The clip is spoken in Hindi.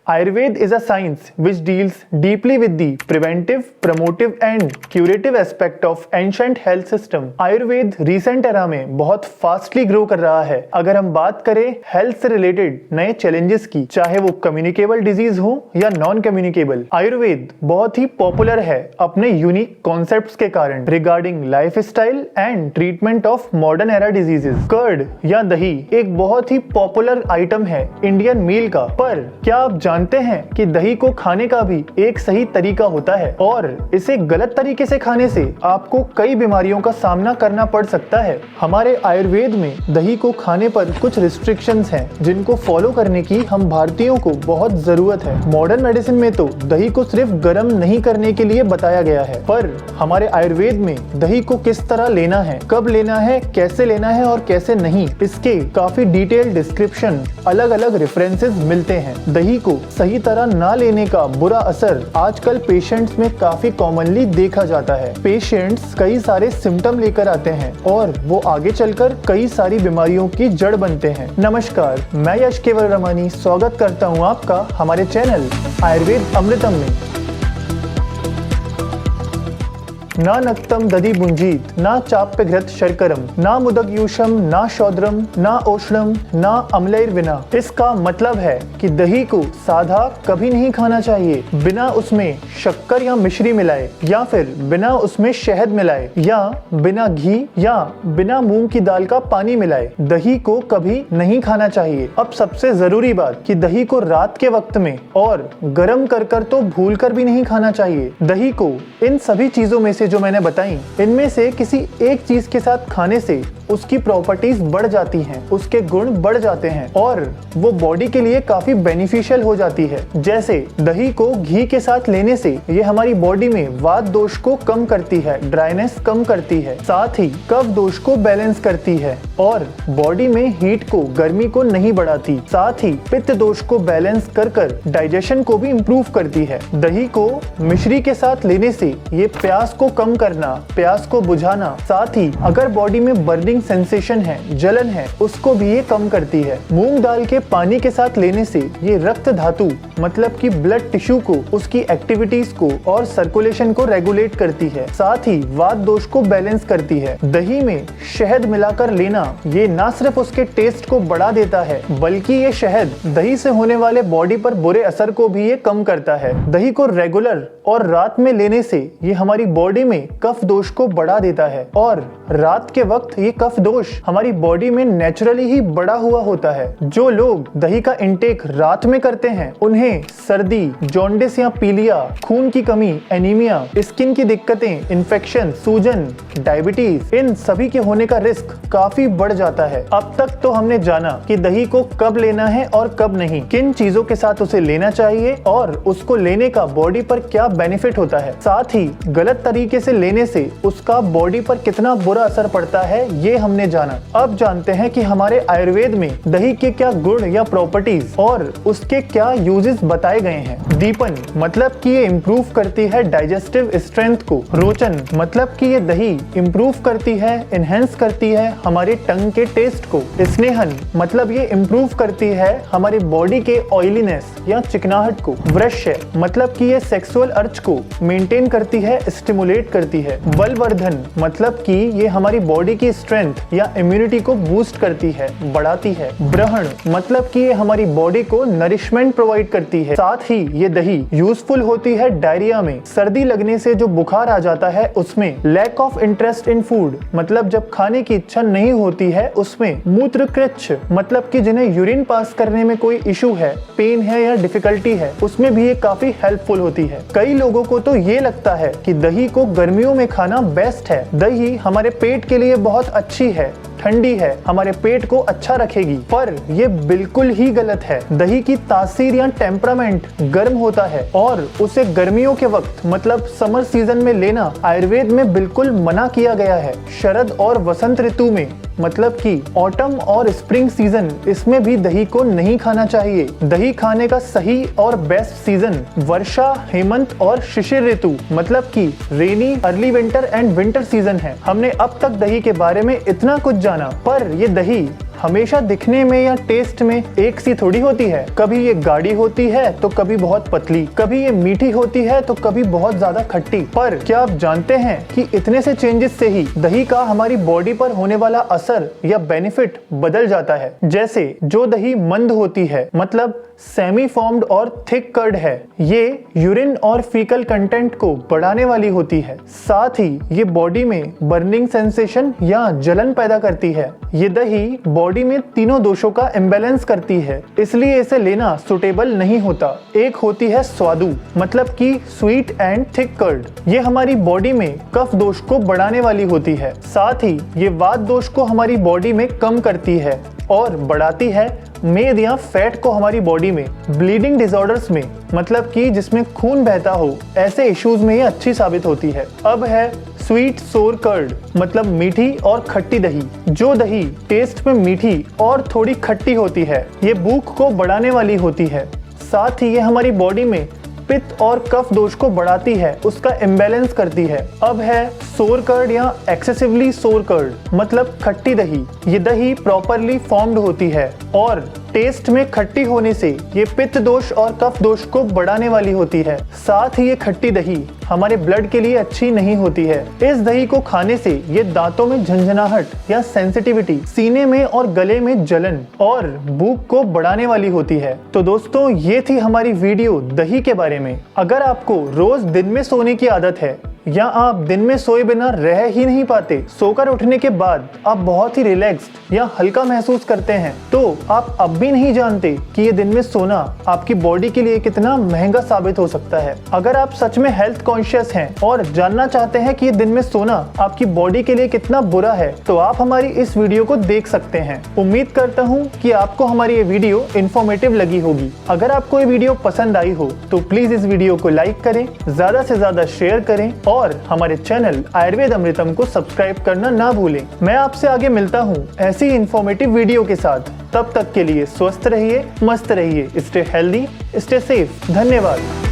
Ayurveda is a science which deals deeply with the preventive, promotive and curative aspect of ancient health system. Ayurveda recent era में बहुत फास्टली ग्रो कर रहा है। अगर हम बात करें हेल्थ से रिलेटेड नए चैलेंजेस की, चाहे वो कम्युनिकेबल डिजीज हो या नॉन कम्युनिकेबल, आयुर्वेद बहुत ही पॉपुलर है अपने यूनिक कॉन्सेप्ट्स के कारण regarding lifestyle and treatment of modern era diseases. Curd या दही एक बहुत ही पॉपुलर आइटम है इंडियन मील का, पर क्या आप जानते हैं कि दही को खाने का भी एक सही तरीका होता है और इसे गलत तरीके से खाने से आपको कई बीमारियों का सामना करना पड़ सकता है। हमारे आयुर्वेद में दही को खाने पर कुछ रिस्ट्रिक्शंस हैं जिनको फॉलो करने की हम भारतीयों को बहुत जरूरत है। मॉडर्न मेडिसिन में तो दही को सिर्फ गर्म नहीं करने के लिए बताया गया है, पर हमारे आयुर्वेद में दही को किस तरह लेना है, कब लेना है, कैसे लेना है और कैसे नहीं, इसके काफी डिटेल डिस्क्रिप्शन, अलग अलग रेफरेंसेस मिलते हैं। दही को सही तरह ना लेने का बुरा असर आजकल पेशेंट्स में काफी कॉमनली देखा जाता है। पेशेंट्स कई सारे सिम्टम लेकर आते हैं और वो आगे चलकर कई सारी बीमारियों की जड़ बनते हैं। नमस्कार, मैं यश केवल रमानी स्वागत करता हूँ आपका हमारे चैनल आयुर्वेद अमृतम में। ना नक्तम दधि भुंजीत, ना चाप्यघृत शर्करम, ना मुदगयूषम, ना शौद्रम, ना ओष्णम, ना अम्लैर्विना। इसका मतलब है कि दही को साधा कभी नहीं खाना चाहिए बिना उसमें शक्कर या मिश्री मिलाए, या फिर बिना उसमें शहद मिलाए, या बिना घी या बिना मूंग की दाल का पानी मिलाए। दही को कभी नहीं खाना चाहिए। अब सबसे जरूरी बात कि दही को रात के वक्त में और गर्म कर तो भूल कर भी नहीं खाना चाहिए। दही को इन सभी चीजों में से जो मैंने बताई, इनमें से किसी एक चीज के साथ खाने से उसकी प्रॉपर्टीज बढ़ जाती हैं, उसके गुण बढ़ जाते हैं और वो बॉडी के लिए काफी बेनिफिशियल हो जाती है। जैसे दही को घी के साथ लेने से ये हमारी बॉडी में वात दोष को कम करती है, ड्राइनेस कम करती है, साथ ही कफ दोष को बैलेंस करती है और बॉडी में हीट को, गर्मी को नहीं बढ़ाती, साथ ही पित्त दोष को बैलेंस कर डाइजेशन को भी इम्प्रूव करती है। दही को मिश्री के साथ लेने से ये प्यास को कम करना, प्यास को बुझाना, साथ ही अगर बॉडी में बर्निंग सेंसेशन है, जलन है, उसको भी ये कम करती है। मूंग दाल के पानी के साथ लेने से ये रक्त धातु मतलब कि ब्लड टिश्यू को, उसकी एक्टिविटीज को और सर्कुलेशन को रेगुलेट करती है, साथ ही वात दोष को बैलेंस करती है। दही में शहद मिलाकर लेना ये ना सिर्फ उसके टेस्ट को बढ़ा देता है, बल्कि ये शहद दही से होने वाले बॉडी पर बुरे असर को भी ये कम करता है। दही को रेगुलर और रात में लेने से ये हमारी बॉडी में कफ दोष को बढ़ा देता है और रात के वक्त ये कफ दोष हमारी बॉडी में नेचुरली ही बढ़ा हुआ होता है। जो लोग दही का इंटेक रात में करते हैं उन्हें सर्दी, जॉन्डिस या पीलिया, खून की कमी, एनीमिया, स्किन की दिक्कतें, इन्फेक्शन, सूजन, डायबिटीज, इन सभी के होने का रिस्क काफी बढ़ जाता है। अब तक तो हमने जाना कि दही को कब लेना है और कब नहीं, किन चीजों के साथ उसे लेना चाहिए और उसको लेने का बॉडी पर क्या बेनिफिट होता है, साथ ही गलत तरीके से लेने से उसका बॉडी पर कितना बुरा असर पड़ता है, ये हमने जाना। अब जानते हैं कि हमारे आयुर्वेद में दही के क्या गुण या प्रॉपर्टीज और उसके क्या यूजेस बताए गए हैं। दीपन मतलब कि ये इम्प्रूव करती है डाइजेस्टिव स्ट्रेंथ को। रोचन मतलब कि ये दही इम्प्रूव करती है, इनहेंस करती है हमारे टंग के टेस्ट को। स्नेहन मतलब ये इम्प्रूव करती है हमारी बॉडी के ऑयलीनेस या चिकनाहट को। वृश्य मतलब कि ये सेक्सुअल अर्ज को मेंटेन करती है, स्टिमुलेट करती है। बलवर्धन मतलब कि ये हमारी बॉडी की स्ट्रेंथ या इम्यूनिटी को बूस्ट करती है, बढ़ाती है। ब्रहण मतलब कि ये हमारी बॉडी को नरिशमेंट प्रोवाइड करती है। साथ ही ये दही यूजफुल होती है डायरिया में, सर्दी लगने से जो बुखार आ जाता है उसमें। Lack of interest in food मतलब जब खाने की इच्छा नहीं होती है उसमें। मूत्रकृच्छ मतलब कि जिन्हें यूरिन पास करने में कोई इशू है, पेन है या डिफिकल्टी है, उसमें भी ये काफी हेल्पफुल होती है। कई लोगों को तो ये लगता है कि दही को गर्मियों में खाना बेस्ट है। दही हमारे पेट के लिए बहुत अच्छी है, ठंडी है, हमारे पेट को अच्छा रखेगी, पर ये बिल्कुल ही गलत है। दही की तासीर या टेम्परामेंट गर्म होता है और उसे गर्मियों के वक्त मतलब समर सीजन में लेना आयुर्वेद में बिल्कुल मना किया गया है। शरद और वसंत ऋतु में मतलब कि ऑटम और स्प्रिंग सीजन, इसमें भी दही को नहीं खाना चाहिए। दही खाने का सही और बेस्ट सीजन वर्षा, हेमंत और शिशिर ऋतु मतलब कि rainy, early winter and winter season है। हमने अब तक दही के बारे में इतना कुछ जाना, पर ये दही हमेशा दिखने में या टेस्ट में एक सी थोड़ी होती है। कभी ये गाढ़ी होती है तो कभी बहुत पतली, कभी ये मीठी होती है तो कभी बहुत ज्यादा खट्टी। पर क्या आप जानते हैं कि इतने से चेंजेस से ही दही का हमारी बॉडी पर होने वाला असर या बेनिफिट बदल जाता है। जैसे जो दही मंद होती है, मतलब सेमी फॉर्म्ड और थिक कर्ड है, ये यूरिन और फीकल कंटेंट को बढ़ाने वाली होती है। साथ ही ये बॉडी में बर्निंग सेंसेशन या जलन पैदा करती है। ये दही बॉडी में तीनों दोषों का इम्बैलेंस करती है, इसलिए इसे लेना सुटेबल नहीं होता। एक होती है स्वादु, मतलब कि स्वीट एंड थिक कर्ड। ये हमारी बॉडी में कफ दोष को बढ़ाने वाली होती है। साथ ही ये वात दोष को हमारी बॉडी में कम करती है और बढ़ाती है मेद या फैट को हमारी बॉडी में। ब्लीडिंग डिसऑर्डर्स में, मतलब कि जिसमें खून बहता हो, ऐसे इश्यूज में ये अच्छी साबित होती है। अब है स्वीट सोर कर्ड, मतलब मीठी और खट्टी दही। जो दही टेस्ट में मीठी और थोड़ी खट्टी होती है, ये भूख को बढ़ाने वाली होती है। साथ ही ये हमारी बॉडी में पित्त और कफ दोष को बढ़ाती है, उसका इम्बैलेंस करती है। अब है सोर कर्ड या एक्सेसिवली सोर कर्ड, मतलब खट्टी दही। ये दही प्रॉपरली फॉर्म्ड होती है और टेस्ट में खट्टी होने से ये पित्त दोष और कफ दोष को बढ़ाने वाली होती है। साथ ही ये खट्टी दही हमारे ब्लड के लिए अच्छी नहीं होती है। इस दही को खाने से ये दांतों में झंझनाहट या सेंसिटिविटी, सीने में और गले में जलन और भूख को बढ़ाने वाली होती है। तो दोस्तों, ये थी हमारी वीडियो दही के बारे में। अगर आपको रोज दिन में सोने की आदत है या आप दिन में सोए बिना रह ही नहीं पाते, सोकर उठने के बाद आप बहुत ही रिलैक्स्ड या हल्का महसूस करते हैं, तो आप अब भी नहीं जानते कि ये दिन में सोना आपकी बॉडी के लिए कितना महंगा साबित हो सकता है। अगर आप सच में हेल्थ कॉन्शियस हैं और जानना चाहते हैं कि ये दिन में सोना आपकी बॉडी के लिए कितना बुरा है, तो आप हमारी इस वीडियो को देख सकते हैं। उम्मीद करता हूँ कि आपको हमारी ये वीडियो इन्फॉर्मेटिव लगी होगी। अगर आपको ये वीडियो पसंद आई हो तो प्लीज इस वीडियो को लाइक करें, ज्यादा से ज्यादा शेयर करें और हमारे चैनल आयुर्वेद अमृतम को सब्सक्राइब करना ना भूलें। मैं आपसे आगे मिलता हूँ ऐसी इन्फॉर्मेटिव वीडियो के साथ। तब तक के लिए स्वस्थ रहिए, मस्त रहिए, स्टे हेल्दी, स्टे सेफ। धन्यवाद।